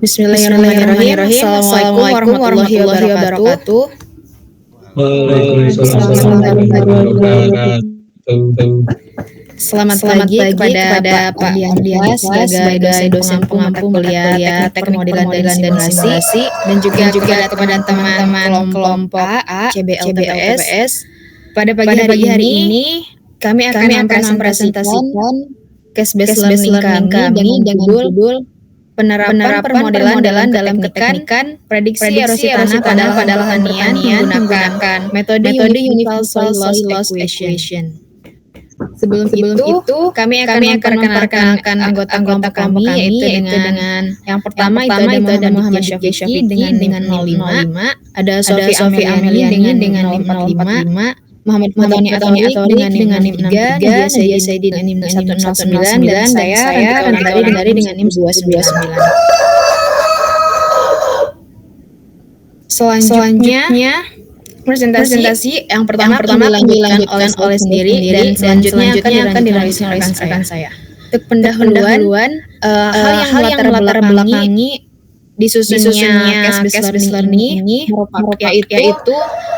Bismillahirrahmanirrahim. Assalamualaikum warahmatullahi wabarakatuh. Waalaikumsalam warahmatullahi wabarakatuh. Selamat pagi kepada Pak Dias sebagai dosen pengampu mata kuliah Teknik Pemodelan dan Simulasi dan juga kepada teman-teman kelompok A CBL TPS. Pada pagi hari ini kami akan mempresentasikan case-based learning kami dengan judul penerapan permodelan dalam keteknikan prediksi erosi tanah pada lahan pertanian menggunakan metode Universal Soil Loss Equation. Sebelum itu kami akan memperkenalkan anggota kelompok kami yaitu dengan yang pertama itu ada Muhammad Syafiqi dengan 05, ada Sofi Ameliani dengan 045, Muhammad Atoni dengan NIM 63, Nadia Saidi dengan NIM 109, dan saya Randari dengan NIM 299. Selanjutnya presentasi yang pertama akan dilanjutkan oleh sendiri dan selanjutnya akan dilanjutkan saya. Untuk pendahuluan hal yang melatar belakangi disusunnya case-based learning ini yaitu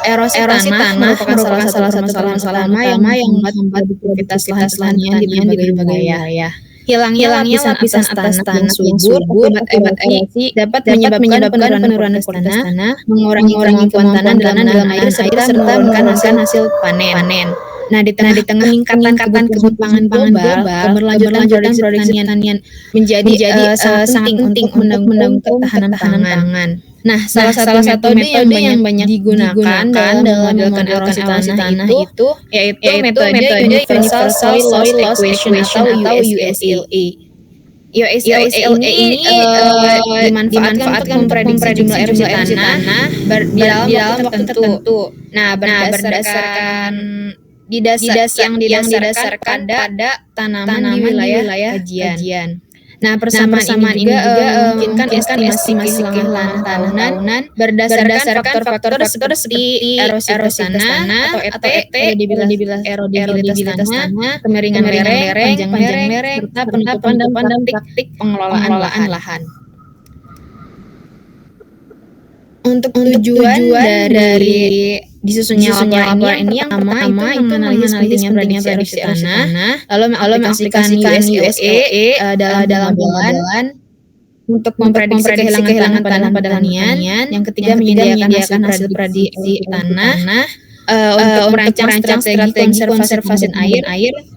erosi tanah merupakan salah satu permasalahan utama yang membuat produktivitas lahan pertanian di berbagai wilayah. Hilangnya lapisan atas tanah subur akibat erosi dapat menyebabkan penurunan kualitas tanah, mengurangi kemampuan tanah dalam air serta menurunkan hasil panen. Nah, di tengah meningkatkan kebutuhan pangan global, keberlanjutan produksi pertanian menjadi sangat penting untuk mendukung ketahanan pangan. Nah, salah satu metode yang banyak digunakan dalam melakukan erosi tanah itu yaitu metode Universal Soil Loss Equation atau USLA. USLA ini dimanfaatkan untuk memprediksi jumlah erosi tanah dalam waktu tertentu. Nah, berdasarkan yang didasarkan pada tanaman di wilayah kajian. Nah, persamaan ini juga memungkinkan estimasi kehilangan tahunan berdasarkan faktor-faktor seperti erosi tanah atau erodibilitas tanah, kemiringan lereng, panjang lereng, serta penutupan dan praktik pengelolaan lahan. Untuk tujuan dari disusunnya laporan ini yang pertama itu menganalisis pentingnya prediksi erosi tanah, lalu mengaplikasikan USLA dalam modelan untuk memprediksi kehilangan tanah pada pertanian. Yang ketiga menyediakan hasil prediksi tanah untuk merancang strategi konservasi air,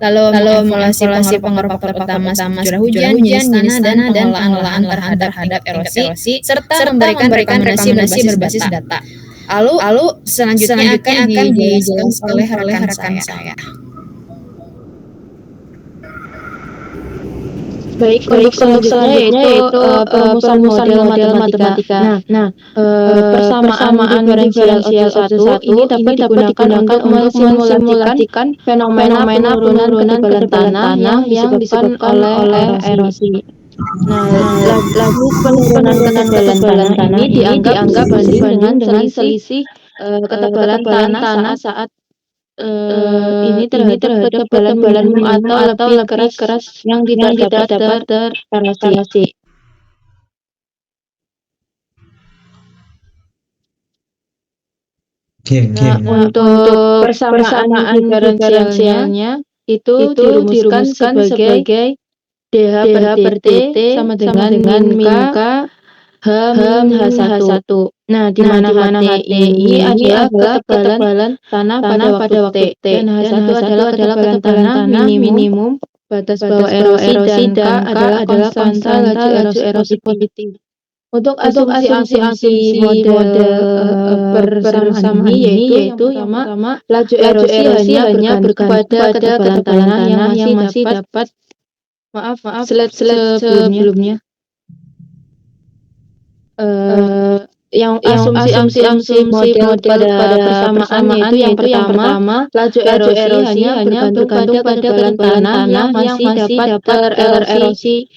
lalu mengevaluasi pengaruh faktor utama curah hujan, jenis tanah, dan pengelolaan lahan terhadap erosi, serta memberikan rekomendasi berbasis data. Lalu selanjutnya akan dijelaskan oleh rekan saya. Baik, untuk selanjutnya yaitu perumusan model matematika. Persamaan diferensial ini dapat digunakan untuk mensimulasikan fenomena penurunan ketebalan tanah yang disebabkan oleh erosi. Lalu penurunan ketebalan tanah ini dianggap banding dengan selisih ketebalan tanah saat ini terhadap ketebalan minimum atau lebih keras yang tidak dapat tererosi. Untuk persamaan diferensialnya itu dirumuskan sebagai DH per T sama dengan min K H min H1. Nah, di mana HT ini adalah ketebalan tanah pada waktu T dan H1 adalah ketebalan tanah minimum batas bawah erosi dan K adalah konstanta laju erosi positif. Untuk asumsi model persamaan ini yaitu yang pertama laju erosi hanya bergantung pada ketebalan tanah yang masih dapat slide sebelumnya. Yang asumsi model pada persamaan itu yang pertama laju erosi hanya bergantung pada ketebalan tanah yang masih dapat tererosi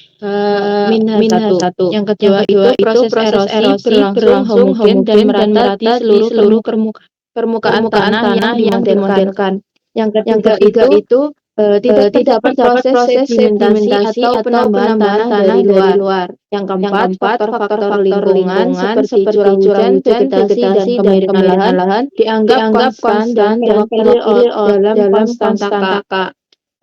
min H1. Yang kedua itu proses erosi berlangsung homogen dan merata di seluruh permukaan tanah yang dimodelkan. Yang ketiga itu tidak terdapat proses sedimentasi atau penambahan tanah dari luar. Yang keempat, faktor-faktor lingkungan seperti curah hujan, vegetasi, dan kemiringan lahan dianggap konstan dan terwakili dalam konstan K.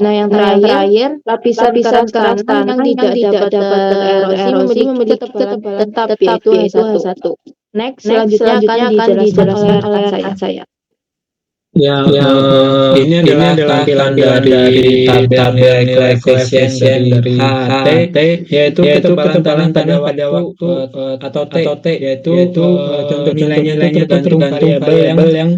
Nah, yang terakhir, lapisan keras tanah yang tidak dapat tererosi memiliki ketebalan tetap yaitu H1. Next, selanjutnya akan dijelaskan oleh rekan saya. Ya, ini adalah tampilan dari tabel nilai koefisien dari HT, yaitu ketebalan tanah pada waktu atau T, yaitu contoh nilainya itu tergantung variabel yang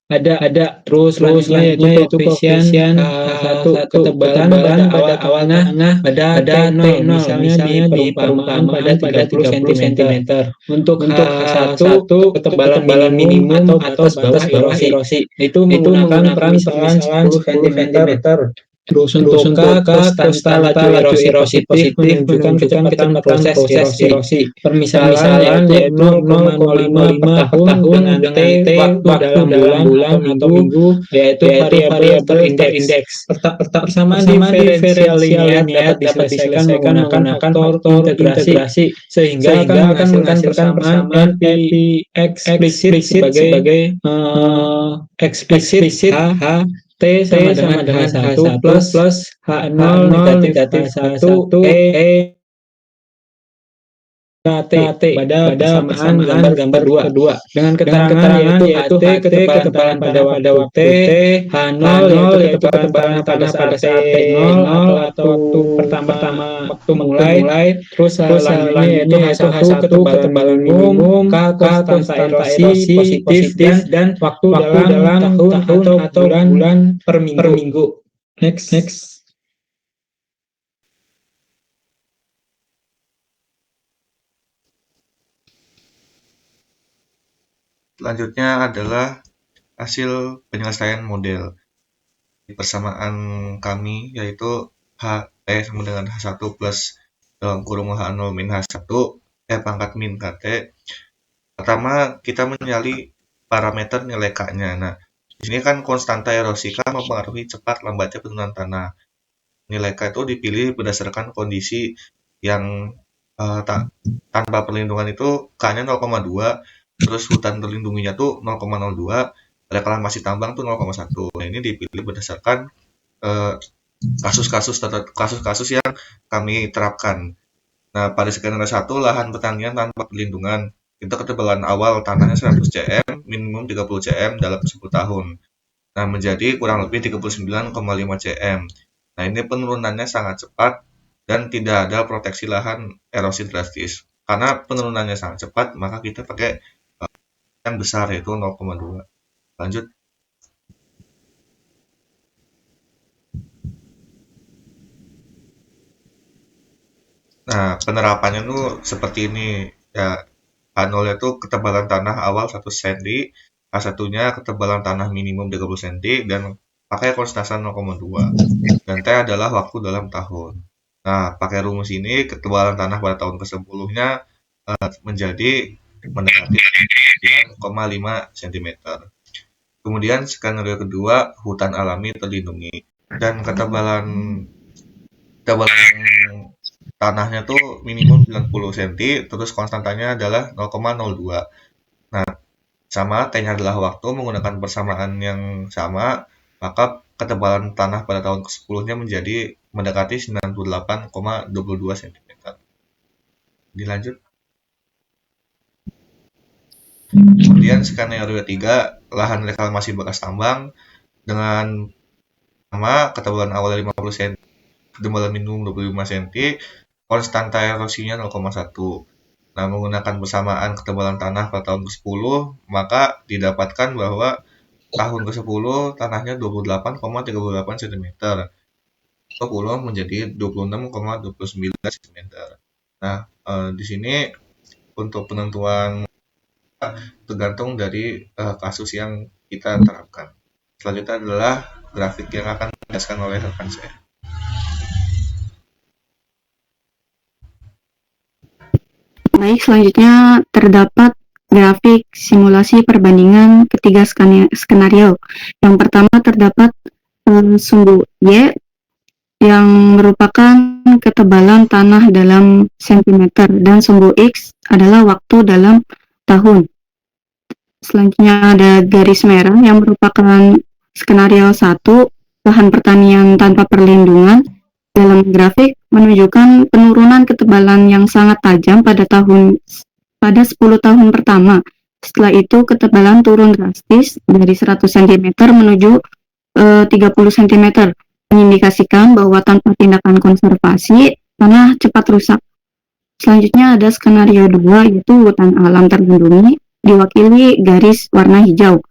ada terus selanjutnya yaitu koefisien satu ketebalan pada awal tanah pada T0 misalnya di perumpamaan pada 30 cm. Untuk H1 ketebalan minimum atau batas erosi itu menggunakan pemisahan 10 cm. Terus untuk K konstanta laju erosi positif menunjukkan kecepatan proses erosi. Permisalan yaitu 0,05 per tahun dengan T waktu dalam bulan atau minggu yaitu variabel terindeks. Persamaan diferensial linear dapat diselesaikan menggunakan faktor integrasi sehingga akan menghasilkan persamaan P eksplisit sebagai eksplisit H T sama dengan H1 plus H0 negatif H1 E T pada persamaan gambar kedua dengan keterangan yaitu HT ketebalan pada waktu T, H0 yaitu ketebalan tanah pada saat T0 atau waktu waktu mulai, terus selanjutnya yaitu H1 ketebalan minimum, K konstanta erosi positif dan waktu dalam tahun atau bulan per minggu. Next. Selanjutnya adalah hasil penyelesaian model. Persamaan kami yaitu HT sama dengan H1 plus dalam kurung H0 min H1 pangkat min KT. Pertama kita menyali parameter nilai K-nya. Nah, di sini kan konstanta erosi K mempengaruhi cepat lambatnya penurunan tanah. Nilai K itu dipilih berdasarkan kondisi yang tanpa perlindungan itu K-nya 0,2, terus hutan terlindunginya tuh 0,02, reklamasi tambang tuh 0,1. Nah, ini dipilih berdasarkan kasus-kasus yang kami terapkan. Nah, pada skenario 1 lahan pertanian tanpa perlindungan itu ketebalan awal tanahnya 100 cm, minimum 30 cm dalam 10 tahun. Nah, menjadi kurang lebih 39,5 cm. Nah, ini penurunannya sangat cepat dan tidak ada proteksi lahan erosi drastis. Karena penurunannya sangat cepat, maka kita pakai yang besar yaitu 0,2. Lanjut. Nah, penerapannya tuh seperti ini ya. H0 itu ketebalan tanah awal 1 cm, H1-nya ketebalan tanah minimum 30 cm dan pakai konstanta 0,2. Dan T adalah waktu dalam tahun. Nah, pakai rumus ini ketebalan tanah pada tahun ke-10-nya menjadi mendekati 9,5 cm. Kemudian skenario kedua, hutan alami terlindungi dan ketebalan tanahnya tuh minimum 90 cm, terus konstantanya adalah 0,02. Nah, sama T-nya adalah waktu menggunakan persamaan yang sama, maka ketebalan tanah pada tahun ke-10-nya menjadi mendekati 98,22 cm. Dilanjut. Kemudian skenario 3, lahan reklamasi bekas tambang dengan sama ketebalan awal 50 cm, ketebalan minimum 25 cm, konstanta erosinya 0,1. Nah, menggunakan persamaan ketebalan tanah pada tahun ke-10, maka didapatkan bahwa tahun ke-10 tanahnya 28,38 cm. 10 menjadi 26,29 cm. Nah, di sini untuk penentuan tergantung dari kasus yang kita terapkan. Selanjutnya adalah grafik yang akan dijelaskan oleh rekan saya. Baik, selanjutnya terdapat grafik simulasi perbandingan ketiga skenario. Yang pertama terdapat sumbu Y yang merupakan ketebalan tanah dalam sentimeter, dan sumbu X adalah waktu dalam tahun. Selanjutnya ada garis merah yang merupakan skenario 1, lahan pertanian tanpa perlindungan. Dalam grafik menunjukkan penurunan ketebalan yang sangat tajam pada 10 tahun pertama. Setelah itu ketebalan turun drastis dari 100 cm menuju 30 cm, mengindikasikan bahwa tanpa tindakan konservasi, tanah cepat rusak. Selanjutnya ada skenario 2, yaitu hutan alam terlindungi, diwakili garis warna hijau.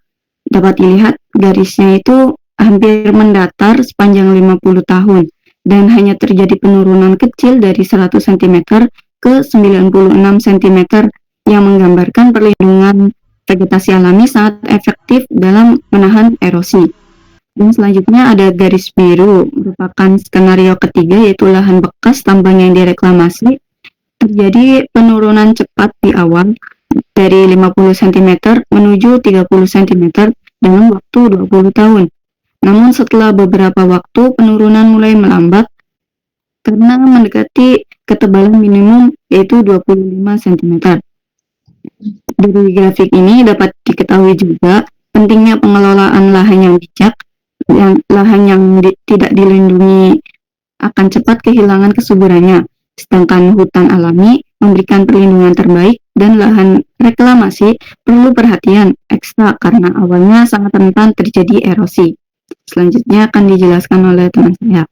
Dapat dilihat garisnya itu hampir mendatar sepanjang 50 tahun, dan hanya terjadi penurunan kecil dari 100 cm ke 96 cm, yang menggambarkan perlindungan vegetasi alami sangat efektif dalam menahan erosi. Dan selanjutnya ada garis biru, merupakan skenario ketiga, yaitu lahan bekas tambang yang direklamasi. Terjadi penurunan cepat di awal dari 50 cm menuju 30 cm dalam waktu 20 tahun. Namun setelah beberapa waktu penurunan mulai melambat karena mendekati ketebalan minimum, yaitu 25 cm. Dari grafik ini dapat diketahui juga pentingnya pengelolaan lahan yang bijak. Lahan yang tidak dilindungi akan cepat kehilangan kesuburannya, sedangkan hutan alami memberikan perlindungan terbaik, dan lahan reklamasi perlu perhatian ekstra karena awalnya sangat rentan terjadi erosi. Selanjutnya akan dijelaskan oleh teman saya.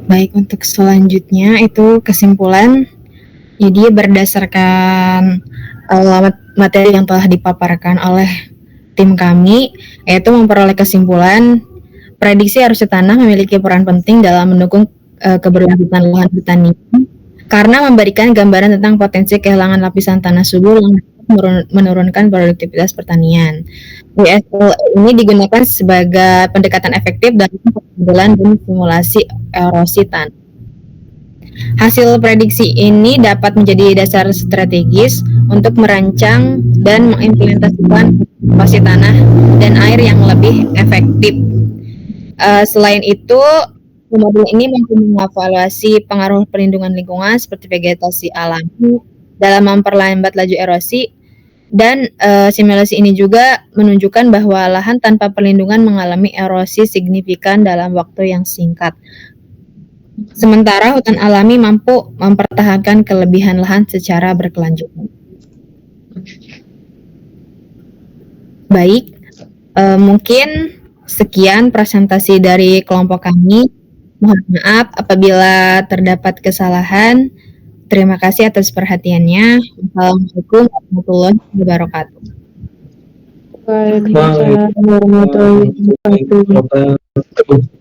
Baik, untuk selanjutnya itu kesimpulan. Jadi berdasarkan materi yang telah dipaparkan oleh tim kami, yaitu memperoleh kesimpulan prediksi erosi tanah memiliki peran penting dalam mendukung keberlanjutan lahan pertanian karena memberikan gambaran tentang potensi kehilangan lapisan tanah subur yang menurunkan produktivitas pertanian. WSL ini digunakan sebagai pendekatan efektif dalam pengendalian dan simulasi erosi tanah. Hasil prediksi ini dapat menjadi dasar strategis untuk merancang dan mengimplementasikan operasi tanah dan air yang lebih efektif. Selain itu, modul ini mampu mengevaluasi pengaruh perlindungan lingkungan seperti vegetasi alami dalam memperlambat laju erosi, dan simulasi ini juga menunjukkan bahwa lahan tanpa perlindungan mengalami erosi signifikan dalam waktu yang singkat. Sementara hutan alami mampu mempertahankan kelebihan lahan secara berkelanjutan. Baik, mungkin sekian presentasi dari kelompok kami. Mohon maaf apabila terdapat kesalahan. Terima kasih atas perhatiannya. Wassalamualaikum warahmatullahi wabarakatuh. Waalaikumsalam warahmatullahi wabarakatuh.